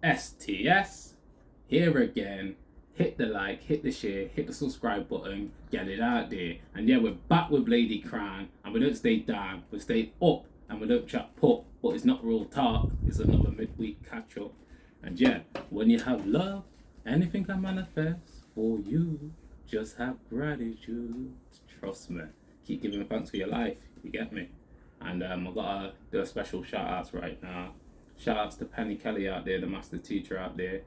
STS, here again. Hit the like, hit the share, hit the subscribe button, get it out there. And yeah, we're back with Lady Crown, and we don't stay down, we stay up, and we don't chat put, but it's not real talk, it's another midweek catch up. And yeah, when you have love, anything can manifest for you. Just have gratitude. Trust me. Keep giving thanks for your life, you get me? And I've got to do a special shout outs right now. Shout outs to Penny Kelly out there, the master teacher out there.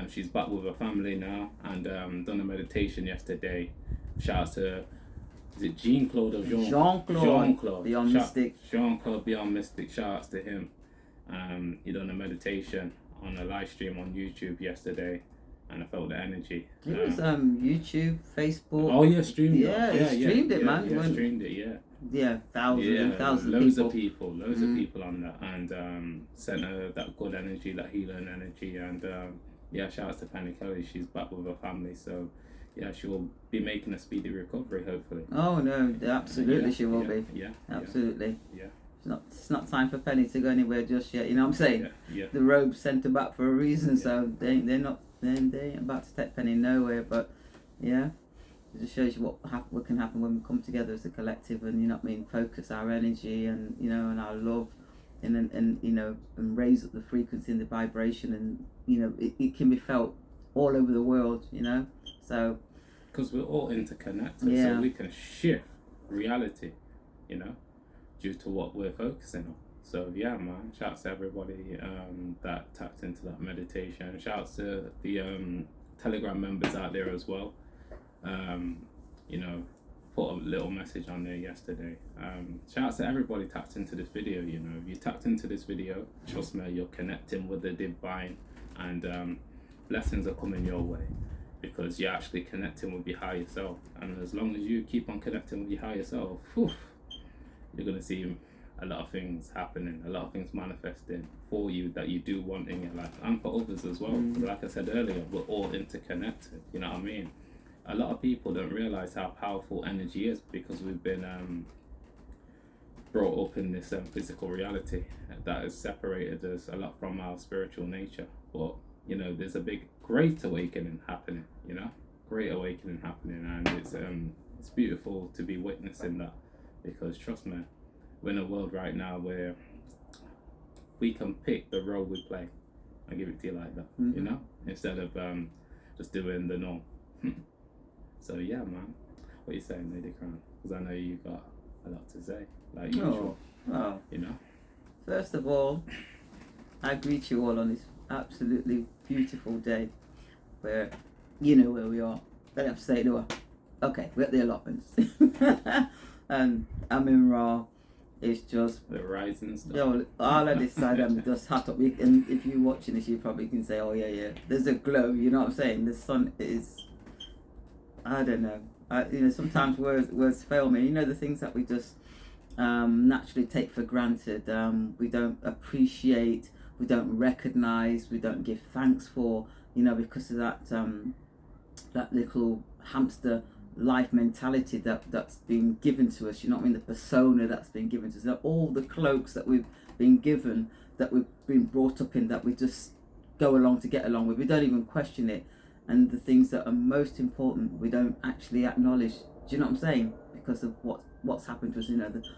She's back with her family now, and done a meditation yesterday. Shout out to, is it Jean-Claude or Jean-Claude? Beyond Mystic. Jean-Claude Beyond Mystic, shout outs to him. He done a meditation on a live stream on YouTube yesterday, and I felt the energy. It was YouTube, Facebook. Oh yeah, streamed it. Yeah, streamed it, man. Yeah, streamed it, yeah. Yeah, thousands and thousands loads of people. Loads of people on that, and sent her that good energy, that healing energy, and yeah, shout out to Penny Kelly. She's back with her family, so yeah, she will be making a speedy recovery, hopefully. Oh no, absolutely she will be. Yeah, absolutely. Yeah. It's not time for Penny to go anywhere just yet. You know what I'm saying? Yeah. The robe sent her back for a reason, so they ain't about to take Penny nowhere. But yeah, it just shows you what can happen when we come together as a collective, and you know what I mean, focus our energy and and our love, and and raise up the frequency and the vibration, and it can be felt all over the world. So because we're all interconnected, so we can shift reality, due to what we're focusing on. So yeah, man, shouts to everybody that tapped into that meditation. Shouts to the Telegram members out there as well. Put a little message on there yesterday. Shouts to everybody tapped into this video. If you tapped into this video, trust me, you're connecting with the divine, and blessings are coming your way because you're actually connecting with your higher self. And as long as you keep on connecting with your higher self, you're going to see a lot of things happening, a lot of things manifesting for you that you do want in your life, and for others as well. Because like I said earlier, we're all interconnected, you know what I mean? A lot of people don't realize how powerful energy is because we've been brought up in this physical reality that has separated us a lot from our spiritual nature. But there's a great awakening happening, and it's beautiful to be witnessing that. Because trust me, we're in a world right now where we can pick the role we play. I give it to you like that, instead of just doing the norm. So yeah, man, what are you saying, Lady Crown? Because I know you got a lot to say, like usual. Well, first of all, I greet you all on this absolutely beautiful day, where where we are. Don't have to say no. Okay, we're at the allotments. And I'm in Raw. It's just the rising stuff. All of this side I'm just hot up. And if you're watching this, you probably can say, "Oh yeah, there's a glow." You know what I'm saying? The sun is. I don't know. Sometimes words fail me. The things that we just naturally take for granted. We don't appreciate. We don't recognize. We don't give thanks for. Because of that little hamster life mentality that's been given to us, the persona that's been given to us, all the cloaks that we've been given, that we've been brought up in, that we just go along to get along with. We don't even question it, and the things that are most important we don't actually acknowledge. Do you know what I'm saying? Because of what's happened to us.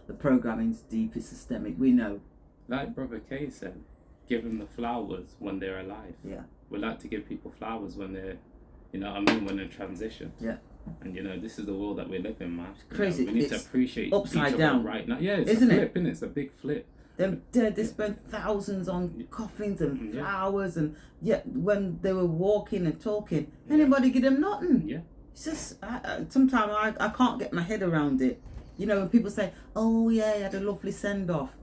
The programming's deep, it's systemic, we know. Like Brother K said, give them the flowers when they're alive. Yeah, we like to give people flowers when they're when they're transitioned. Yeah. And this is the world that we live in, man. It's crazy. We need to appreciate upside each down other right now. Yeah, it's isn't a flip, isn't it? It's a big flip. They're dead. They spent thousands on coffins and flowers, and yet when they were walking and talking, anybody give them nothing. Yeah. It's just sometimes I can't get my head around it. When people say, "Oh yeah, he had a lovely send off."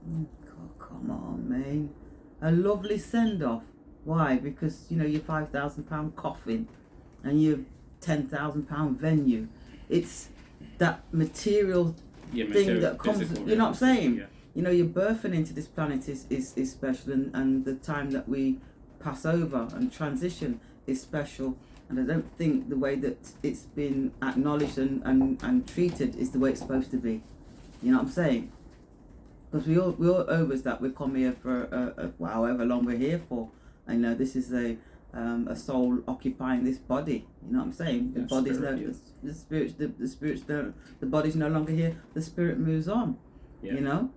God, come on, man, a lovely send off. Why? Because your £5,000 coffin and your £10,000 venue. It's that material thing that comes. You know what I'm saying? Yeah. Your birthing into this planet is special, and the time that we pass over and transition is special. And I don't think the way that it's been acknowledged and treated is the way it's supposed to be. You know what I'm saying? Because we all owe us that we come here for however long we're here for, I know this is a soul occupying this body. You know what I'm saying? The Yeah, body's spirit, no, yeah. the spirit's no, the body's no longer here. The spirit moves on. Yeah. You know,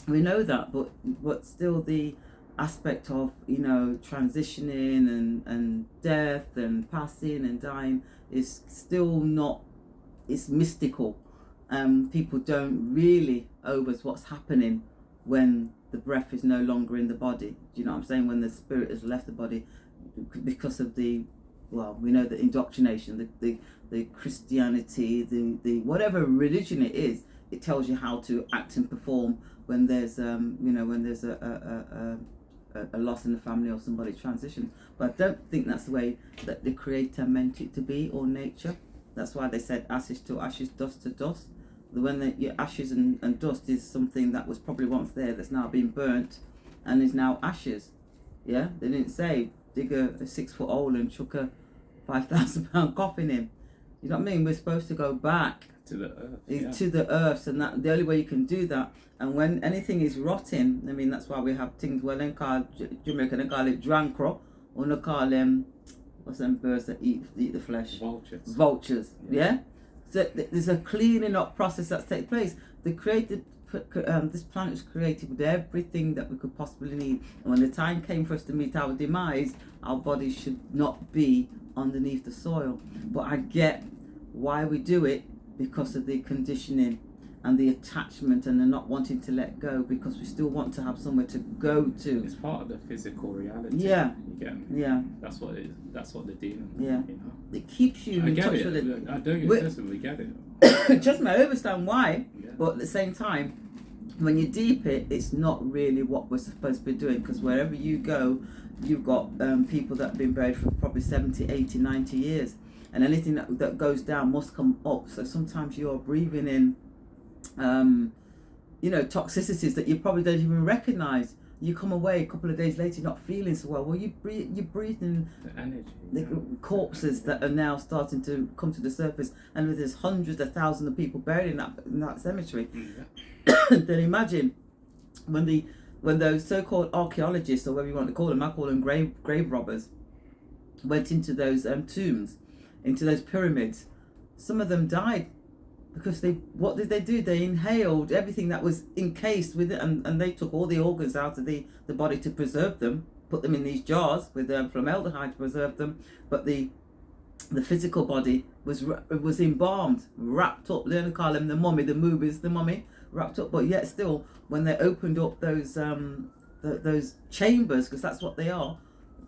we know that, but still the aspect of, you know, transitioning and death and passing and dying is still not. It's mystical. People don't really overs what's happening when the breath is no longer in the body. Do you know what I'm saying? When the spirit has left the body, because of the, well, we know the indoctrination, the Christianity, the whatever religion it is, it tells you how to act and perform when there's when there's a loss in the family or somebody transitions. But I don't think that's the way that the Creator meant it to be, or nature. That's why they said ashes to ashes, dust to dust. When your ashes and dust is something that was probably once there that's now been burnt and is now ashes. Yeah, they didn't say dig a 6-foot hole and chuck a 5,000-pound coffin in. You know what I mean? We're supposed to go back To the earth. to the earth, and that the only way you can do that. And when anything is rotting, I mean, that's why we have things. Well, they call Jamaica, they call it drancro, or they call them, what's them birds that eat the flesh? Vultures. Yeah. So there's a cleaning up process that takes place. This planet was created with everything that we could possibly need. And when the time came for us to meet our demise, our bodies should not be underneath the soil. But I get why we do it, because of the conditioning and the attachment and the not wanting to let go, because we still want to have somewhere to go to. It's part of the physical reality. Yeah. You get me? Yeah. That's what it is. That's what they're dealing with. Yeah. You know? It keeps you in touch with it. I don't get it. Just I understand why, Yeah. but at the same time, when you deep it, it's not really what we're supposed to be doing, because wherever you go, you've got people that have been buried for probably 70, 80, 90 years. And anything that goes down must come up. So sometimes you're breathing in, toxicities that you probably don't even recognize. You come away a couple of days later, you're not feeling so well. Well, you're breathing the energy, the corpses that are now starting to come to the surface, and there's hundreds of thousands of people buried in that cemetery. Yeah. Then imagine when those so-called archaeologists, or whatever you want to call them, I call them grave robbers, went into those tombs, into those pyramids. Some of them died because what did they do? They inhaled everything that was encased with it, and they took all the organs out of the body to preserve them, put them in these jars with formaldehyde to preserve them. But the physical body was embalmed, wrapped up. They call them the mummy. The movies, the mummy, wrapped up. But yet still, when they opened up those chambers, because that's what they are,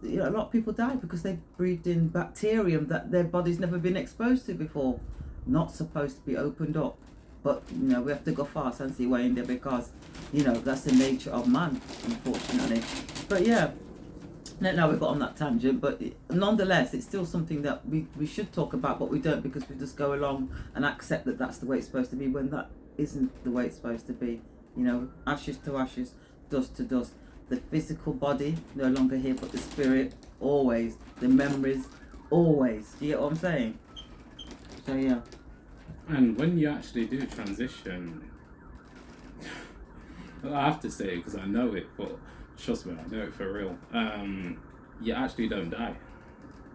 a lot of people died because they breathed in bacterium that their body's never been exposed to before. Not supposed to be opened up, but we have to go fast and see why in there, because that's the nature of man, unfortunately. But yeah, now we got on that tangent, but nonetheless, it's still something that we should talk about, but we don't, because we just go along and accept that that's the way it's supposed to be, when that isn't the way it's supposed to be. Ashes to ashes, dust to dust. The physical body no longer here, but the spirit always. The memories always. Do you get what I'm saying? So yeah. And when you actually do transition, I have to say it because I know it, but trust me, I know it for real. You actually don't die.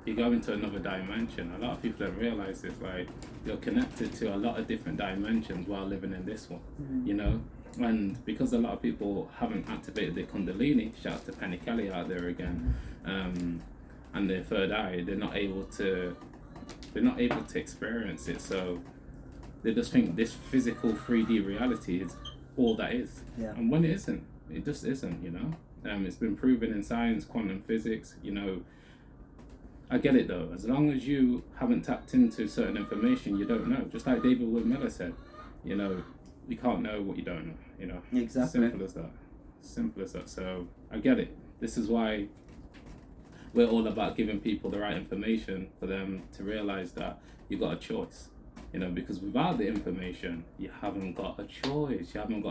You go into another dimension. A lot of people don't realize this. Like, you're connected to a lot of different dimensions while living in this one. And because a lot of people haven't activated their Kundalini, shout out to Penny Kelly out there again, and their third eye, they're not able to experience it. So they just think this physical 3D reality is all that is. Yeah. And when it isn't, it just isn't. It's been proven in science, quantum physics. I get it though. As long as you haven't tapped into certain information, you don't know. Just like David Wood Miller said, you can't know what you don't know. Exactly. Simple as that. So I get it. This is why we're all about giving people the right information for them to realize that you got a choice. Because without the information, you haven't got a choice. You haven't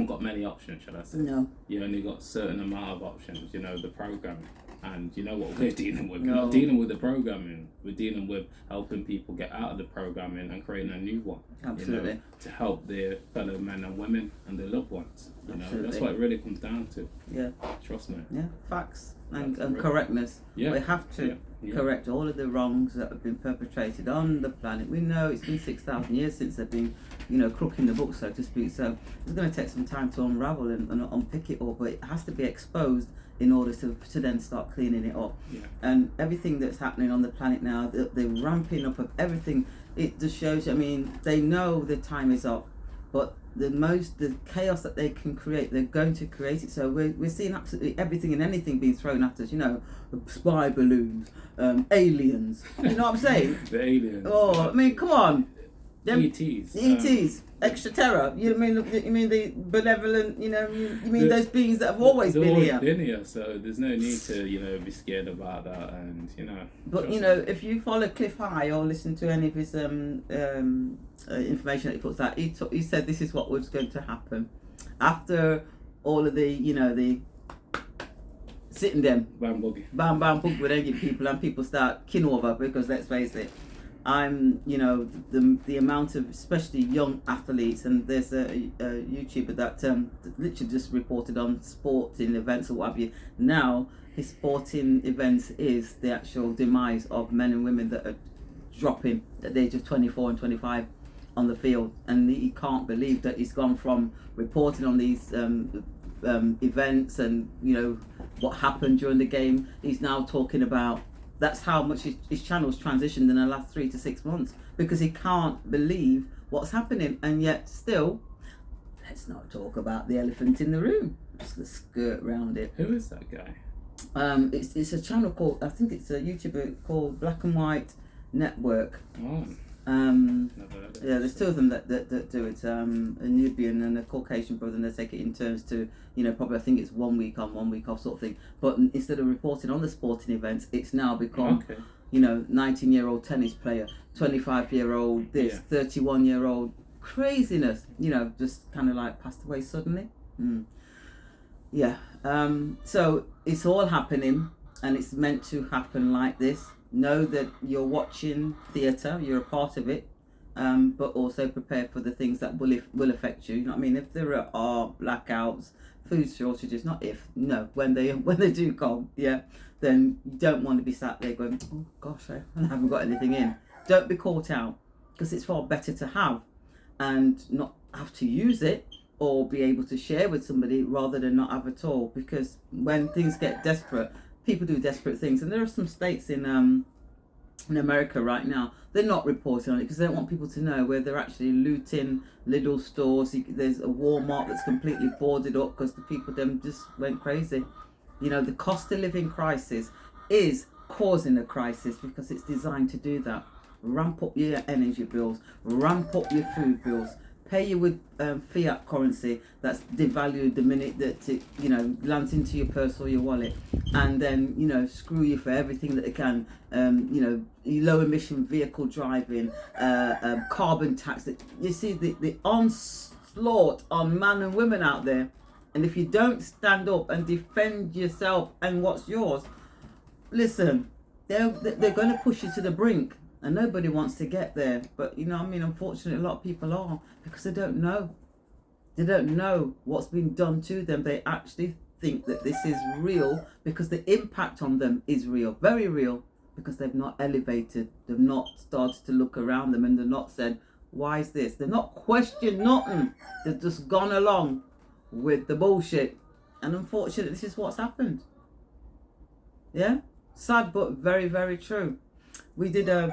got many options, shall I say? No. You only got a certain amount of options. The program. And you know what we're dealing with? No. We're not dealing with the programming. We're dealing with helping people get out of the programming and creating a new one. Absolutely. You know, to help their fellow men and women and their loved ones. You know, Absolutely. that's what it really comes down to. Yeah. Trust me. Yeah. Facts and That's correctness. Yeah. We have to correct all of the wrongs that have been perpetrated on the planet. We know it's been 6,000 years since they've been, you know, crooking the book, so to speak. So it's going to take some time to unravel and unpick it all, but it has to be exposed in order to then start cleaning it up. Yeah. And everything that's happening on the planet now, the ramping up of everything, it just shows you, I mean, they know the time is up, but the chaos that they can create, they're going to create it. So we're seeing absolutely everything and anything being thrown at us, you know, spy balloons, aliens, you know what I'm saying? The aliens. Oh, I mean, come on. ETs. ETs, extra terror. You mean the benevolent? You know, you mean those beings that have always been here. Been here, so there's no need to be scared about that, and But if you follow Cliff High or listen to any of his information that he puts out, he said this is what was going to happen after all of the sitting them bam boogie. Bam boogie with angry people and people start kin over, because let's face it. The amount of especially young athletes, and there's a YouTuber that literally just reported on sporting events or what have you. Now his sporting events is the actual demise of men and women that are dropping at the age of 24 and 25 on the field, and he can't believe that he's gone from reporting on these events and what happened during the game. He's now talking about. That's how much his channel's transitioned in the last 3 to 6 months, because he can't believe what's happening. And yet still, let's not talk about the elephant in the room. Just the skirt around it. Who is that guy? It's a channel called, I think it's a YouTuber called Black and White Network. Oh. Yeah, there's two of them that do it. A Nubian and a Caucasian brother, and they take it in turns to, probably I think it's 1 week on, 1 week off sort of thing. But instead of reporting on the sporting events, it's now become, 19-year-old tennis player, 25-year-old this, 31-year-old craziness. Just kind of like passed away suddenly. Yeah. So it's all happening, and it's meant to happen like this. Know that you're watching theatre, you're a part of it, but also prepare for the things that will affect you. You know what I mean? If there are blackouts, food shortages, when they do come, then you don't want to be sat there going, oh gosh, I haven't got anything in. Don't be caught out, because it's far better to have and not have to use it, or be able to share with somebody rather than not have at all. Because when things get desperate, people do desperate things, and there are some states in America right now, they're not reporting on it because they don't want people to know, where they're actually looting little stores. There's a Walmart that's completely boarded up because the people them just went crazy. The cost of living crisis is causing a crisis because it's designed to do that. Ramp up your energy bills, ramp up your food bills, pay you with fiat currency that's devalued the minute that it lands into your purse or your wallet, and then screw you for everything that it can. Low emission vehicle driving, carbon tax. You see the onslaught on man and women out there, and if you don't stand up and defend yourself and what's yours, listen, they're going to push you to the brink. And nobody wants to get there. But, unfortunately, a lot of people are, because they don't know. They don't know what's been done to them. They actually think that this is real because the impact on them is real, very real, because they've not elevated. They've not started to look around them, and they've not said, why is this? They've not questioned nothing. They've just gone along with the bullshit. And unfortunately, this is what's happened. Yeah? Sad, but very, very true. We did a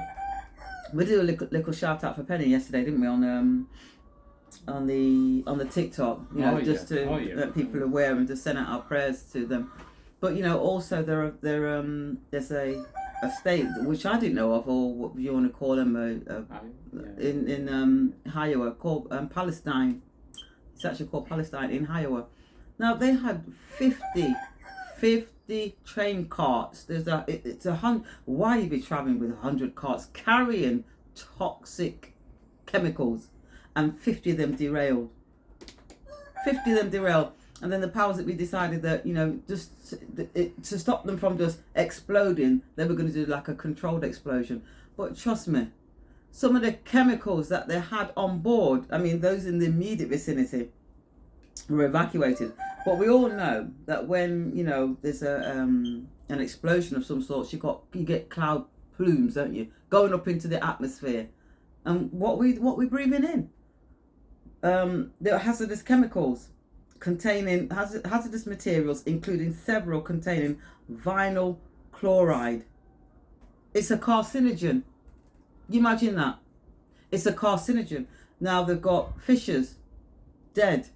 little shout out for Penny yesterday, didn't we? On the TikTok, to let people aware and to send out our prayers to them. But also there's a state which I didn't know of, or what you want to call them, in Iowa, called Palestine. It's actually called Palestine in Iowa. Now they had 50 train carts. It's 100. Why you be traveling with 100 carts carrying toxic chemicals, and 50 of them derailed. And then the powers that be decided that, just to stop them from just exploding, they were going to do like a controlled explosion. But trust me, some of the chemicals that they had on board, I mean, those in the immediate vicinity were evacuated. But we all know that when, there's an explosion of some sort, you get cloud plumes, don't you, going up into the atmosphere. And what we breathing in, there are hazardous chemicals containing hazardous materials, including several containing vinyl chloride. It's a carcinogen. You imagine that? It's a carcinogen. Now they've got fishes dead,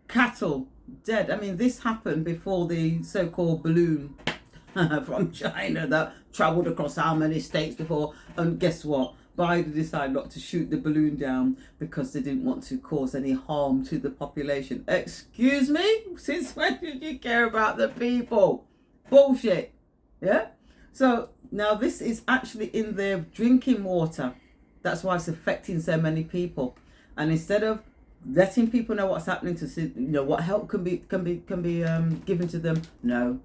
cattle dead. I mean, this happened before the so-called balloon from China that travelled across how many states before. And guess what? Biden decided not to shoot the balloon down because they didn't want to cause any harm to the population. Excuse me? Since when did you care about the people? Bullshit. Yeah? So now this is actually in their drinking water. That's why it's affecting so many people. And instead of letting people know what's happening to see, what help can be given to them, no,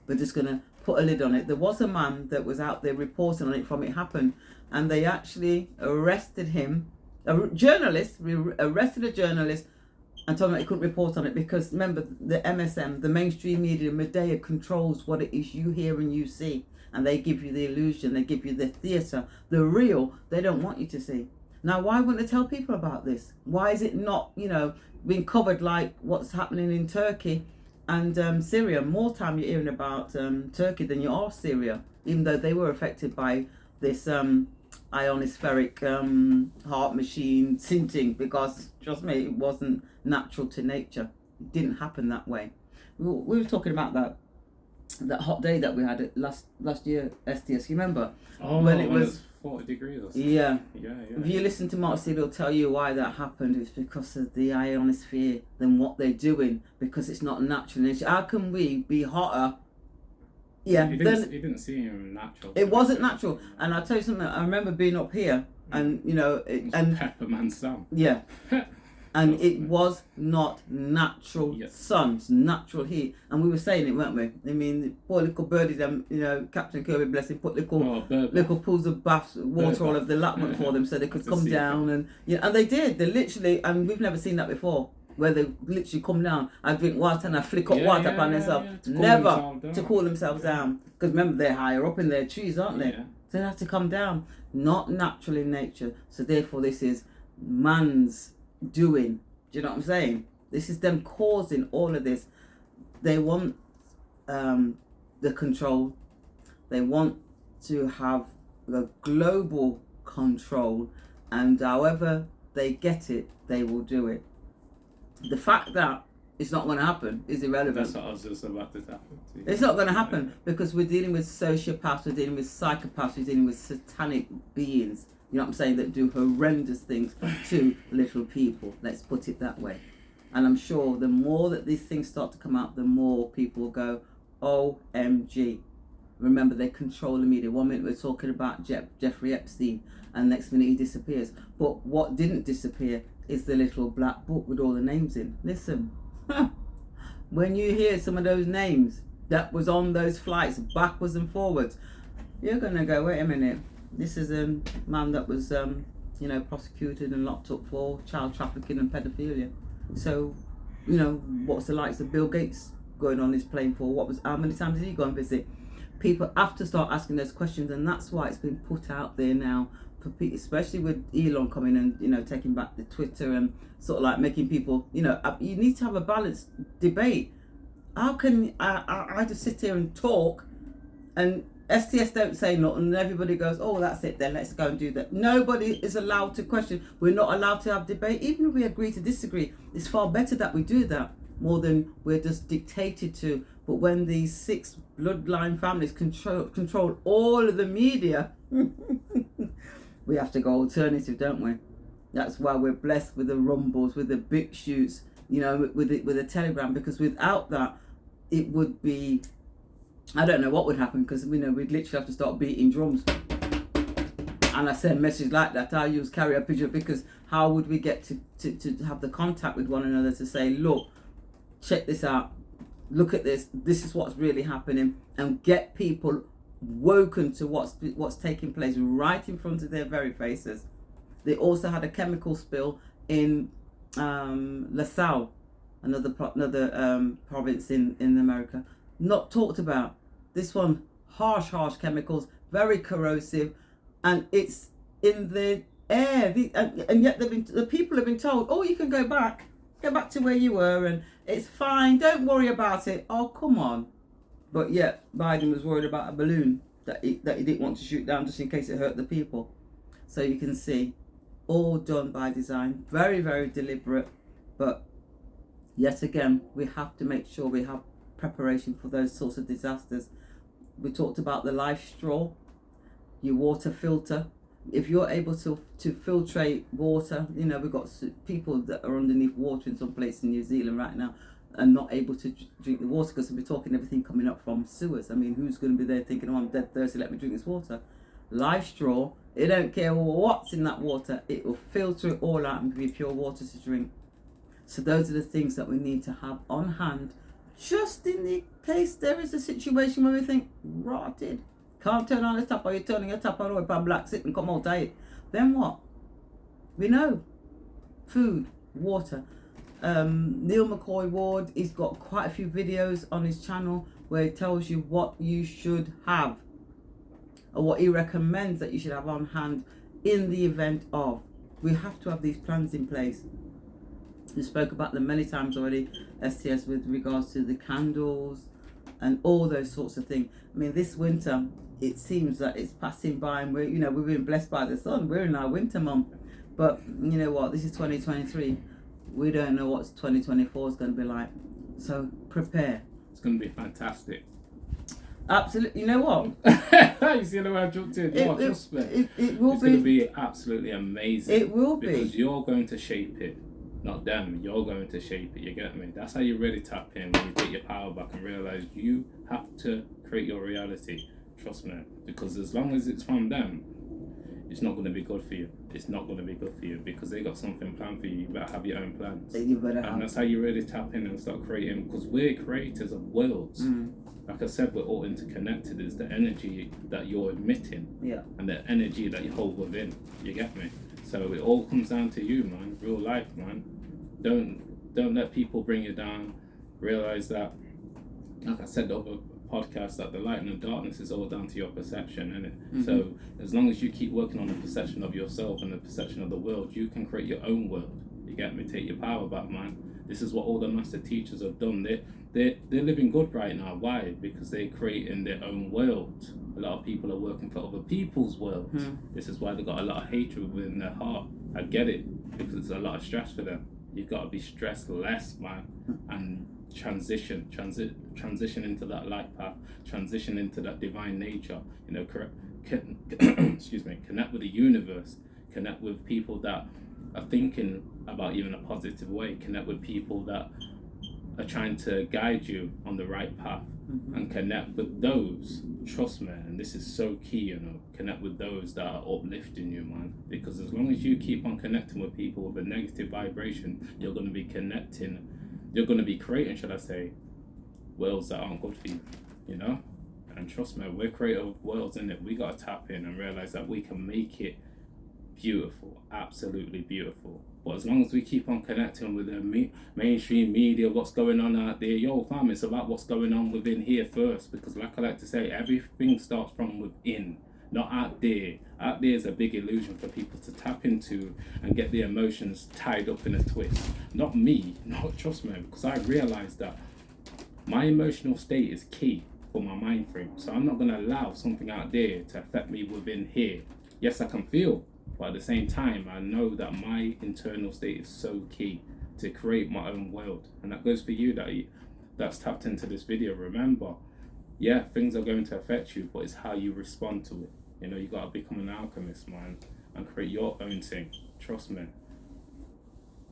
we're just gonna put a lid on it. There was a man that was out there reporting on it from it happened, and they actually arrested him. Arrested a journalist and told him that he couldn't report on it because remember the MSM, the mainstream media, Medea controls what it is you hear and you see. And they give you the illusion, they give you the theatre, the real, they don't want you to see. Now, why wouldn't they tell people about this? Why is it not, being covered like what's happening in Turkey and Syria? More time you're hearing about Turkey than you are Syria, even though they were affected by this ionospheric heart machine sinking because, trust me, it wasn't natural to nature. It didn't happen that way. We were talking about that hot day that we had last year, STS. You remember? Oh, when it was 40 degrees or something. Yeah. Yeah. If you listen to Mark Steele, he'll tell you why that happened. It's because of the ionosphere than what they're doing, because it's not natural. How can we be hotter? Yeah. It didn't seem natural. It wasn't natural. And I'll tell you something, I remember being up here and, and Pepperman Sam. Yeah. And it was not natural sun, it's natural heat. And we were saying it, weren't we? I mean, poor little birdie, them, Captain Kirby, bless him, put little pools of baths, water all over the allotment for them so they could come down. And and they did. They literally, and we've never seen that before, where they literally come down and drink water and flick up water upon themselves. Never to cool themselves down. Because remember, they're higher up in their trees, aren't they? Yeah. So they have to come down. Not natural in nature. So therefore, this is man's doing. Do you know what I'm saying? This is them causing all of this. They want the control. They want to have the global control, and however they get it, they will do it. The fact that it's not going to happen is irrelevant. That's what I was just about to happen. It's not going to happen because we're dealing with sociopaths, we're dealing with psychopaths, we're dealing with satanic beings. You know what I'm saying? That do horrendous things to little people. Let's put it that way. And I'm sure the more that these things start to come out, the more people will go, OMG. Remember, they control the media. 1 minute we're talking about Jeffrey Epstein, and next minute he disappears. But what didn't disappear is the little black book with all the names in. Listen, when you hear some of those names that was on those flights backwards and forwards, you're going to go, wait a minute. This is a man that was, prosecuted and locked up for child trafficking and pedophilia. So, what's the likes of Bill Gates going on his plane for? How many times did he go and visit? People have to start asking those questions, and that's why it's been put out there now for people, especially with Elon coming and taking back the Twitter and sort of like making people, you need to have a balanced debate. How can I just sit here and talk and STS don't say nothing and everybody goes, oh, that's it then, let's go and do that. Nobody is allowed to question. We're not allowed to have debate. Even if we agree to disagree, it's far better that we do that more than we're just dictated to. But when these 6 bloodline families control all of the media, we have to go alternative, don't we? That's why we're blessed with the Rumbles, with the Big Shoots, with the Telegram, because without that, it would be, I don't know what would happen, because we'd literally have to start beating drums. And I send messages like that. I use carrier pigeon, because how would we get to have the contact with one another to say, look, check this out, look at this, this is what's really happening, and get people woken to what's taking place right in front of their very faces. They also had a chemical spill in LaSalle, another province in America, not talked about. This one, harsh chemicals, very corrosive, and it's in the air. And yet the people have been told, oh, you can go back to where you were, and it's fine, don't worry about it. Oh, come on. But yet Biden was worried about a balloon that he didn't want to shoot down just in case it hurt the people. So you can see, all done by design, very, very deliberate. But yet again, we have to make sure we have preparation for those sorts of disasters. We talked about the life straw, your water filter. If you're able to filtrate water, you know, we've got people that are underneath water in some place in New Zealand right now and not able to drink the water because we're talking everything coming up from sewers. I mean, who's going to be there thinking, oh, I'm dead thirsty, let me drink this water? Life straw, it don't care what's in that water, it will filter it all out and give you pure water to drink. So those are the things that we need to have on hand, just in the case there is a situation where we think, rotted, can't turn on the tap, or you're turning your tap on, or if I'm black, sit and come out of it. Then what? We know. Food, water. Neil McCoy Ward, he's got quite a few videos on his channel where he tells you what you should have, or what he recommends that you should have on hand in the event of. We have to have these plans in place. We spoke about them many times already, STS, with regards to the candles and all those sorts of things. I mean, this winter, it seems that it's passing by, and we've been blessed by the sun. We're in our winter month. But you know what? This is 2023. We don't know what 2024 is going to be like. So prepare. It's going to be fantastic. Absolutely. You know what? You see the way I jumped in? Trust me. It will it's going to be absolutely amazing. It will be. Because you're going to shape it. Not them, you're going to shape it, you get me? That's how you really tap in, when you get your power back and realise you have to create your reality. Trust me. Because as long as it's from them, it's not going to be good for you. It's not going to be good for you because they got something planned for you. You better have your own plans. And that's how you really tap in and start creating, because we're creators of worlds. Like I said, we're all interconnected. It's the energy that you're emitting, and the energy that you hold within. You get me? So it all comes down to you, man. Real life, man. Don't let people bring you down. Realize that, like I said the other podcast, that the light and the darkness is all down to your perception, innit? So as long as you keep working on the perception of yourself and the perception of the world, you can create your own world. You get me? Take your power back, man. This is what all the master teachers have done. They're living good right now. Why? Because they're creating their own world. A lot of people are working for other people's worlds. This is why they've got a lot of hatred within their heart. I get it, because it's a lot of stress for them. You've got to be stressed less, man, and transition into that life path, transition into that divine nature. You know, excuse me, connect with the universe, connect with people that are thinking about you in a positive way, connect with people that are trying to guide you on the right path, and connect with those, trust me, and this is so key, connect with those that are uplifting you, man, because as long as you keep on connecting with people with a negative vibration, you're going to be creating, should I say, worlds that aren't good for you, and trust me, we're creative worlds, innit? We got to tap in and realize that we can make it beautiful, absolutely beautiful. But as long as we keep on connecting with the mainstream media, what's going on out there, fam, it's about what's going on within here first. Because like I like to say, everything starts from within, not out there. Out there is a big illusion for people to tap into and get their emotions tied up in a twist. Not me, trust me, because I realised that my emotional state is key for my mind frame. So I'm not going to allow something out there to affect me within here. Yes, I can feel, but at the same time, I know that my internal state is so key to create my own world. And that goes for you that's tapped into this video. Remember, things are going to affect you, but it's how you respond to it. You got to become an alchemist, man, and create your own thing. Trust me.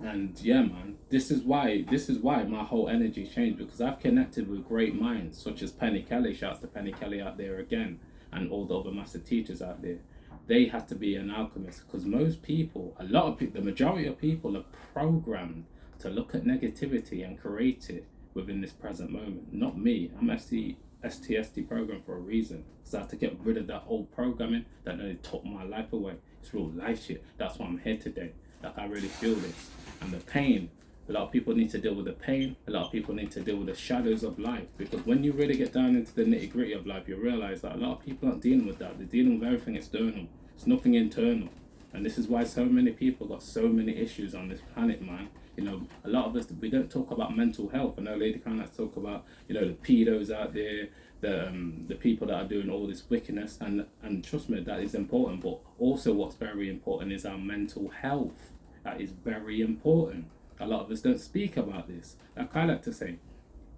And man, this is why my whole energy changed, because I've connected with great minds such as Penny Kelly. Shouts to Penny Kelly out there again, and all the other master teachers out there. They had to be an alchemist, because the majority of people are programmed to look at negativity and create it within this present moment. Not me. I'm STSD program for a reason. So I have to get rid of that old programming that nearly took my life away. It's real life shit. That's why I'm here today. Like, I really feel this. And the pain, a lot of people need to deal with the pain. A lot of people need to deal with the shadows of life. Because when you really get down into the nitty gritty of life, you realize that a lot of people aren't dealing with that. They're dealing with everything external. It's nothing internal. And this is why so many people got so many issues on this planet, man. You know, a lot of us, we don't talk about mental health. I know Lady Crown likes to talk about, you know, the pedos out there, the people that are doing all this wickedness. And trust me, that is important. But also what's very important is our mental health. That is very important. A lot of us don't speak about this. Like I like to say,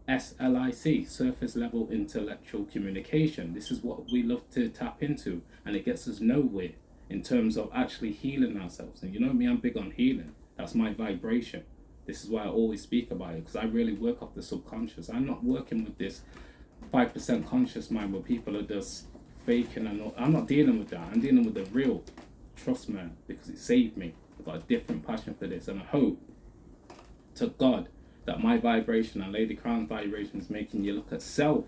SLIC, surface level intellectual communication. This is what we love to tap into, and it gets us nowhere in terms of actually healing ourselves. And you know me, I'm big on healing. That's my vibration. This is why I always speak about it, because I really work off the subconscious. I'm not working with this 5% conscious mind where people are just faking and all. I'm not dealing with that. I'm dealing with the real. Trust me, because it saved me. I've got a different passion for this, and I hope to God that my vibration and Lady Crown's vibration is making you look at self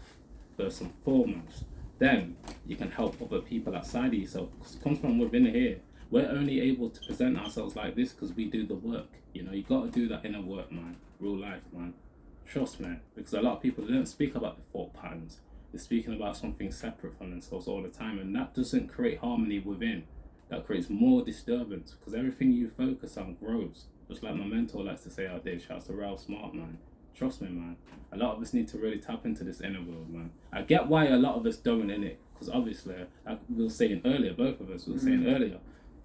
first and foremost. Then you can help other people outside of yourself, because it comes from within here. We're only able to present ourselves like this because we do the work. You know, you got to do that inner work, man. Real life, man. Trust me, because a lot of people, they don't speak about the thought patterns. They're speaking about something separate from themselves all the time, and that doesn't create harmony within. That creates more disturbance, because everything you focus on grows. Just like my mentor likes to say out there, shouts to Ralph Smart, man. Trust me, man. A lot of us need to really tap into this inner world, man. I get why a lot of us don't in it, because obviously, like we were saying earlier, both of us were saying earlier,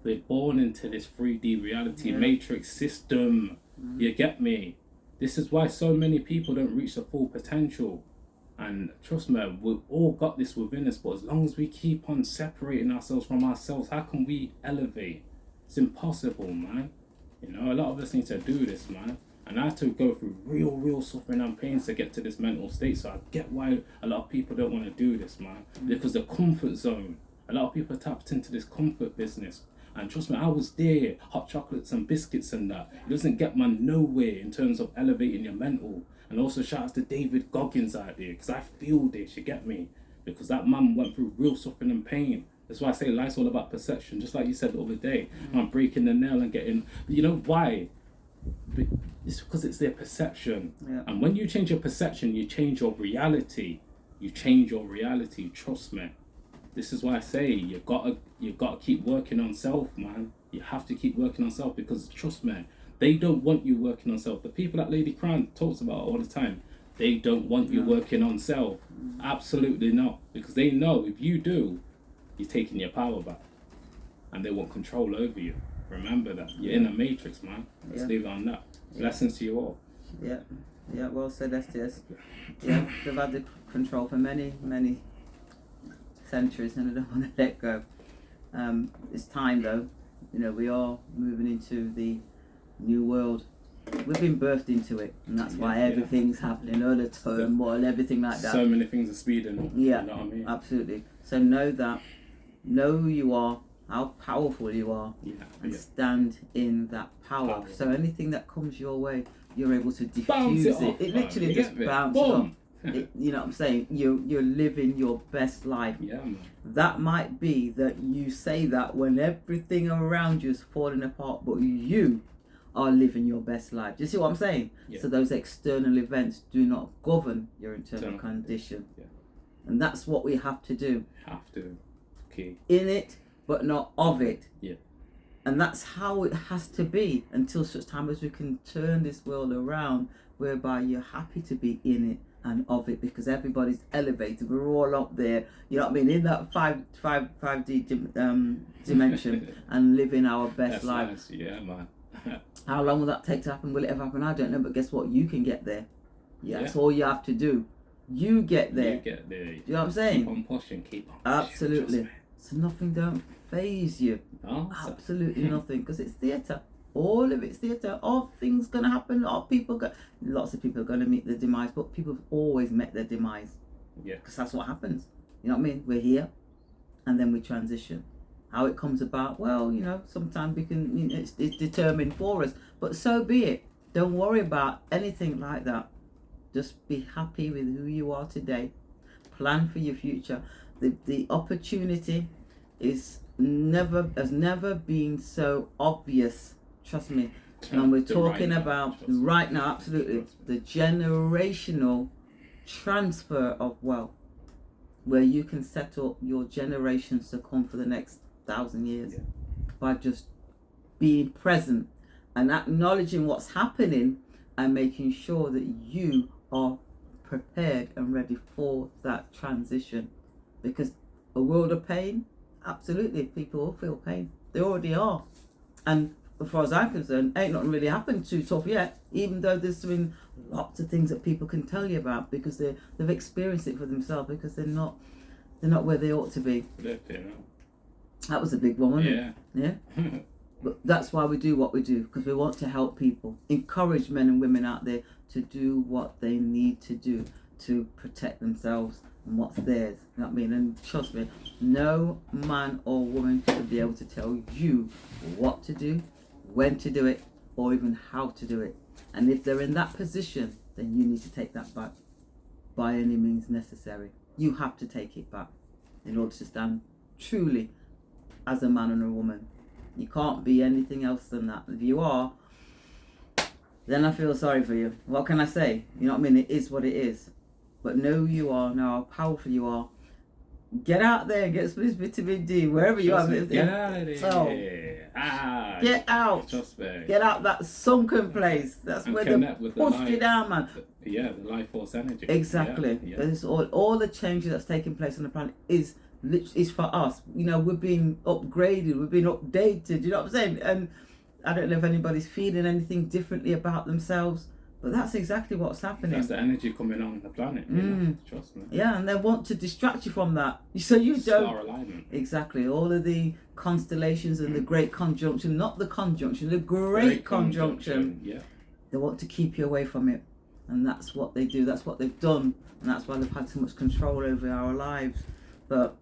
we're born into this 3D reality matrix system. You get me? This is why so many people don't reach their full potential. And trust me, we've all got this within us, but as long as we keep on separating ourselves from ourselves, how can we elevate? It's impossible, man. You know, a lot of us need to do this, man. And I had to go through real suffering and pains to get to this mental state. So I get why a lot of people don't want to do this, man. Because the comfort zone. A lot of people tapped into this comfort business. And trust me, I was there, hot chocolates and biscuits and that. It doesn't get man nowhere in terms of elevating your mental. And also shout out to David Goggins out there, because I feel this, you get me? Because that man went through real suffering and pain. That's why I say life's all about perception, just like you said the other day. I'm breaking the nail and getting, you know why? It's because it's their perception. Yeah. And when you change your perception, you change your reality. You change your reality, trust me. This is why I say you gotta keep working on self, man. You have to keep working on self, because trust me, they don't want you working on self. The people that Lady Crown talks about all the time, they don't want you working on self. Absolutely not. Because they know if you do, you're taking your power back. And they want control over you. Remember that. You're in a matrix, man. Let's leave it on that. Blessings to you all. Yeah. Yeah, well said, STS. Yeah, they've had the control for many centuries, and I don't want to let go. It's time, though. You know, we are moving into the new world. We've been birthed into it, and that's why everything's happening, all the turmoil, everything like that. So many things are speeding up. Yeah, you know what I mean? Absolutely. So know who you are, how powerful you are, and stand in that power. So anything that comes your way, you're able to diffuse it. It literally just bounces off. You know what I'm saying? You're living your best life. Yeah, man. That might be that you say that when everything around you is falling apart, but you are living your best life. Do you see what I'm saying? Yeah. So those external events do not govern your internal condition. Yeah. And that's what we have to do. Have to. Okay. In it, but not of it. Yeah. And that's how it has to be until such time as we can turn this world around, whereby you're happy to be in it and of it, because everybody's elevated. We're all up there, you know what I mean, in that 5D dimension and living our best life. Nice. Yeah, man. How long will that take to happen? Will it ever happen? I don't know, but guess what? You can get there. Yeah, that's all you have to do. You get there. You get there. Do you know what I'm saying? Keep on pushing, keep on pushing. Absolutely. So nothing don't phase you. Absolutely nothing, because it's theatre. All of it's theatre. All things gonna happen. Lots of people are gonna meet their demise, but people have always met their demise. Yeah. Because that's what happens. You know what I mean? We're here, and then we transition. How it comes about, well, you know, sometimes we can. You know, it's determined for us. But so be it. Don't worry about anything like that. Just be happy with who you are today. Plan for your future. The opportunity has never been so obvious. Trust me. And we're talking about right now, absolutely, the generational transfer of wealth, where you can set up your generations to come for the next 1,000 years by just being present and acknowledging what's happening and making sure that you are prepared and ready for that transition. Because a world of pain, absolutely, people will feel pain. They already are. And as far as I'm concerned, ain't nothing really happened too tough yet, even though there's been lots of things that people can tell you about because they've experienced it for themselves, because they're not where they ought to be. That was a big one, wasn't it? Yeah. But that's why we do what we do, because we want to help people, encourage men and women out there to do what they need to do to protect themselves and what's theirs. You know what I mean? And trust me, no man or woman should be able to tell you what to do, when to do it, or even how to do it. And if they're in that position, then you need to take that back by any means necessary. You have to take it back in order to stand truly as a man and a woman. You can't be anything else than that. If you are, then I feel sorry for you. What can I say? You know what I mean? It is what it is. But know who you are, know how powerful you are. Get out there and get some vitamin D, wherever you are. Get out of there. Get out. Get out that sunken place. That's where they pushed you down, man. The life force energy. Exactly. Yeah. It's all the changes that's taking place on the planet is for us. You know, we're being upgraded, we're being updated, you know what I'm saying? And I don't know if anybody's feeling anything differently about themselves, but that's exactly what's happening. That's the energy coming on the planet, you know? Trust me. Yeah, and they want to distract you from that, so you don't. Star alignment. Exactly. All of the constellations and the great conjunction, not the conjunction, the great conjunction. Yeah. They want to keep you away from it, and that's what they do. That's what they've done, and that's why they've had so much control over our lives. But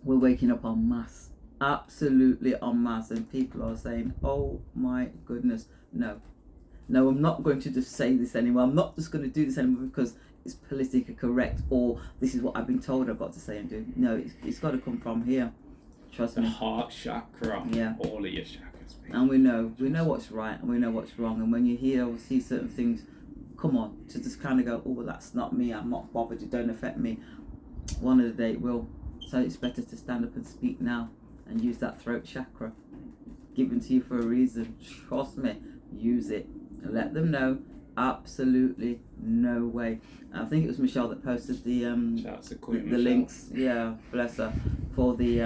we're waking up en masse, absolutely en masse, and people are saying, oh my goodness, no, I'm not going to just say this anymore. I'm not just going to do this anymore because it's politically correct, or this is what I've been told I've got to say and do. No, it's got to come from here. Trust me. The heart chakra. Yeah. All of your chakras. And we know what's right and we know what's wrong. And when you hear or see certain things, come on, to just kind of go, oh, well, that's not me. I'm not bothered. It don't affect me. One of the day it will. So it's better to stand up and speak now and use that throat chakra given to you for a reason. Trust me, use it. Let them know absolutely no way. I think it was Michelle that posted the links. Yeah, bless her, for the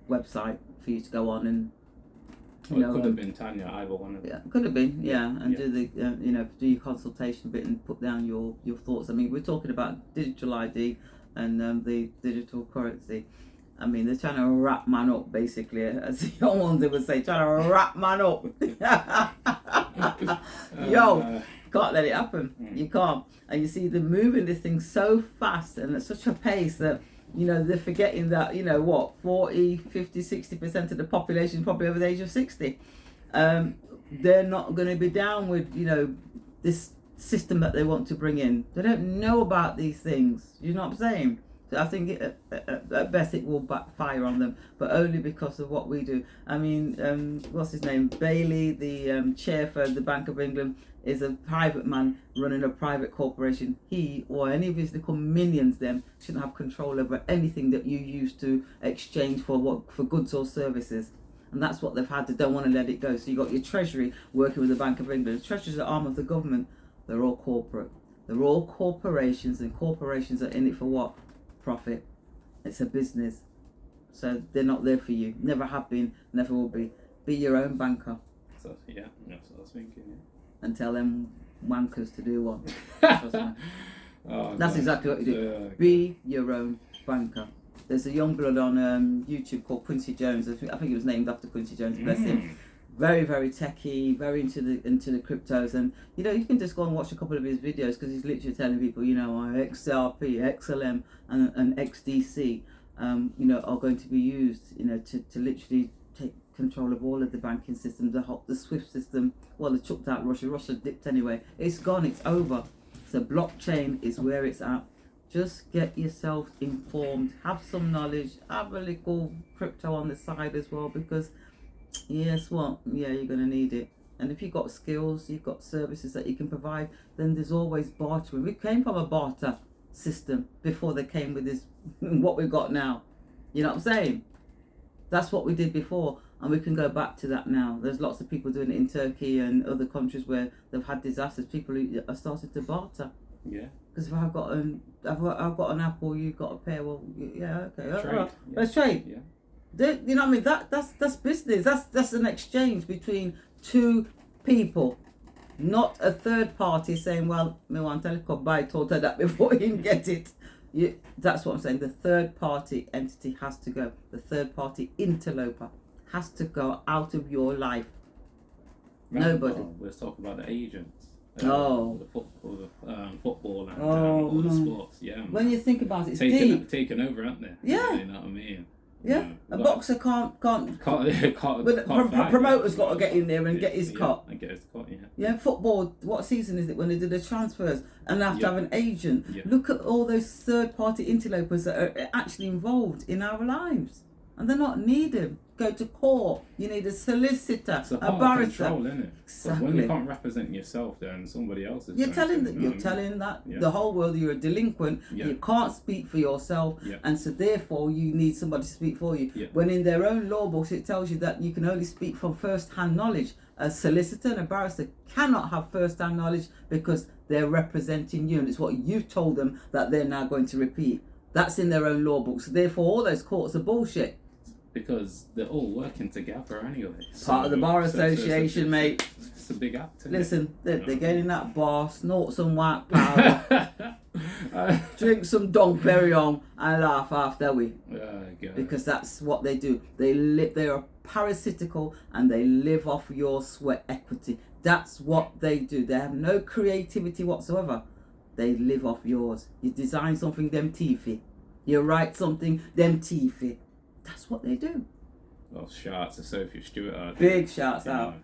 website for you to go on and. It could have been Tanya, either one of them. Yeah, could have been, and do the do your consultation bit and put down your thoughts. I mean, we're talking about digital ID and the digital currency. I mean, they're trying to wrap man up, basically, as the young ones they would say, trying to wrap man up. Yo, can't let it happen. You can't. And you see, they're moving this thing so fast and at such a pace that, they're forgetting that, 40, 50, 60% of the population is probably over the age of 60. They're not going to be down with, this system that they want to bring in. They don't know about these things. You know what I'm saying? So I think at best it will backfire on them, but only because of what we do. I mean, what's his name? Bailey, the chair for the Bank of England, is a private man running a private corporation. He or any of his little minions then shouldn't have control over anything that you use to exchange for goods or services. And that's what they've had. They don't want to let it go. So you've got your Treasury working with the Bank of England. The Treasury is the arm of the government. They're all corporate. They're all corporations, and corporations are in it for what? Profit. It's a business. So they're not there for you. Never have been, never will be. Be your own banker. So, yeah, that's what I was thinking. Yeah. And tell them wankers to do what? That's exactly what you do. Be your own banker. There's a young blood on YouTube called Quincy Jones. I think it was named after Quincy Jones. Bless him. Very, very techie, very into the cryptos, and you can just go and watch a couple of his videos because he's literally telling people, XRP, XLM, and XDC, are going to be used, to literally take control of all of the banking systems, the SWIFT system. Well, they chucked out Russia. Russia dipped anyway. It's gone. It's over. So blockchain is where it's at. Just get yourself informed. Have some knowledge. Have a little crypto on the side as well, because yes, what? Yeah, you're gonna need it. And if you've got skills, you've got services that you can provide, then there's always bartering. We came from a barter system before they came with this, what we've got now. You know what I'm saying? That's what we did before, and we can go back to that now. There's lots of people doing it in Turkey and other countries where they've had disasters. People are started to barter. Yeah. Because if I've got an apple, you've got a pear. Well, yeah, okay, Trade. all right. Yeah. Let's trade. Yeah. You know what I mean? That's business. That's an exchange between two people, not a third party saying, "Well, me want to buy total that before you can get it." That's what I'm saying. The third party entity has to go. The third party interloper has to go out of your life. Nobody. Let's talk about the agents. Oh. The football and Oh, all the man. sports. Yeah. Man. When you think about it, it's deep. Taken over, aren't they? Yeah. You know what I mean? Yeah. A boxer can't. Can't But the promoter's got to get in there and get his cut. And get his cut, yeah. Yeah, football, what season is it when they do the transfers and they have to have an agent? Yeah. Look at all those third-party interlopers that are actually involved in our lives. And they're not needed. Go to court. You need a solicitor, It's a a part barrister. of control, isn't it? Exactly. When you can't represent yourself, then somebody else is. You're going telling to, that you're telling that Yeah. the whole world you're a delinquent. Yeah. You can't speak for yourself, Yeah. and so therefore you need somebody to speak for you. Yeah. When in their own law books it tells you that you can only speak from first-hand knowledge. A solicitor and a barrister cannot have first-hand knowledge because they're representing you, and it's what you've told them that they're now going to repeat. That's in their own law books. Therefore, all those courts are bullshit. Because they're all working together anyway. Part of the bar association, mate. It's a big act. Isn't Listen, they're it? getting that bar, snort some white powder, drink some Dom Perignon, and laugh after we. God. Because that's what they do. They are parasitical and they live off your sweat equity. That's what they do. They have no creativity whatsoever. They live off yours. You design something, them teethy. You write something, them teethy. That's what they do. Well, shout out to Sophie Stewart. Big shouts out.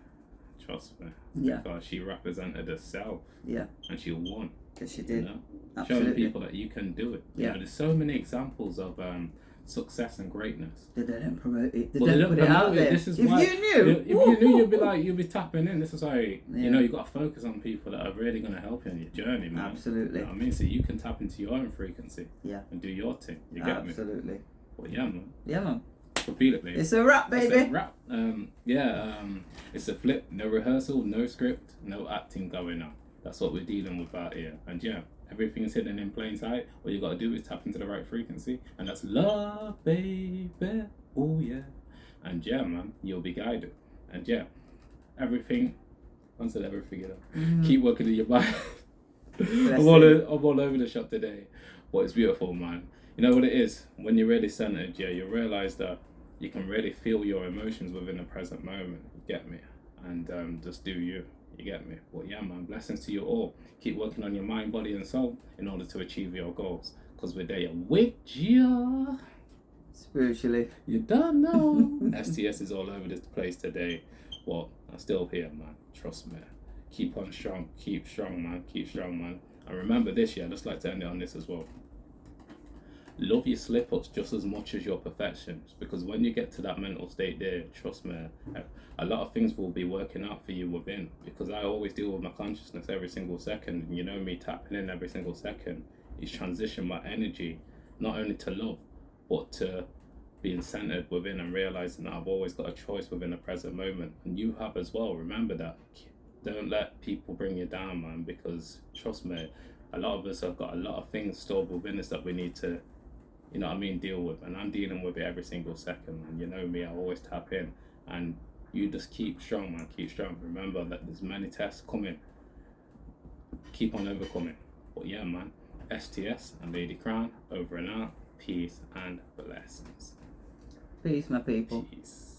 Trust me. Yeah. Because she represented herself. Yeah. And she won. Yes, she did. You know? Absolutely. Showing people that you can do it. You Yeah. know, there's so many examples of success and greatness. They don't promote it. They Well, don't put it out there. This is If why, you knew, if you knew, you'd be tapping in. This is why Yeah. you know you got to focus on people that are really going to help you on your journey, man. Absolutely. You know what I mean, so you can tap into your own frequency. Yeah. And do your thing. You get me? Absolutely. Well, yeah, man. Yeah, man. Repeatedly. It's a wrap, baby. It's a wrap. It's a flip. No rehearsal, no script, no acting going on. That's what we're dealing with out here. And yeah, everything's hidden in plain sight. All you got to do is tap into the right frequency, and that's love, baby. Oh yeah. And yeah, man, you'll be guided. And yeah, everything. I said everything, you know. Keep working in your mind. I'm all over the shop today. But it's beautiful, man. You know what it is? When you're really centered, yeah, you realize that you can really feel your emotions within the present moment. You get me? And just do you. You get me? Well, yeah, man. Blessings to you all. Keep working on your mind, body, and soul in order to achieve your goals. Because we're there with you. Spiritually. You don't know. STS is all over this place today. Well, I'm still here, man. Trust me. Keep on strong. Keep strong, man. Keep strong, man. And remember this, yeah, I'd just like to end it on this as well. Love your slip-ups just as much as your perfections, because when you get to that mental state there, trust me, a lot of things will be working out for you within, because I always deal with my consciousness every single second. You know me tapping in every single second is transition my energy not only to love but to being centered within and realizing that I've always got a choice within the present moment, and you have as well. Remember that. Don't let people bring you down, man, because trust me, a lot of us have got a lot of things stored within us that we need to, you know what I mean, deal with. And I'm dealing with it every single second. And you know me, I always tap in. And you just keep strong, man. Keep strong. Remember that there's many tests coming. Keep on overcoming. But yeah, man. STS and Lady Crown over and out. Peace and blessings. Peace, my people. Peace.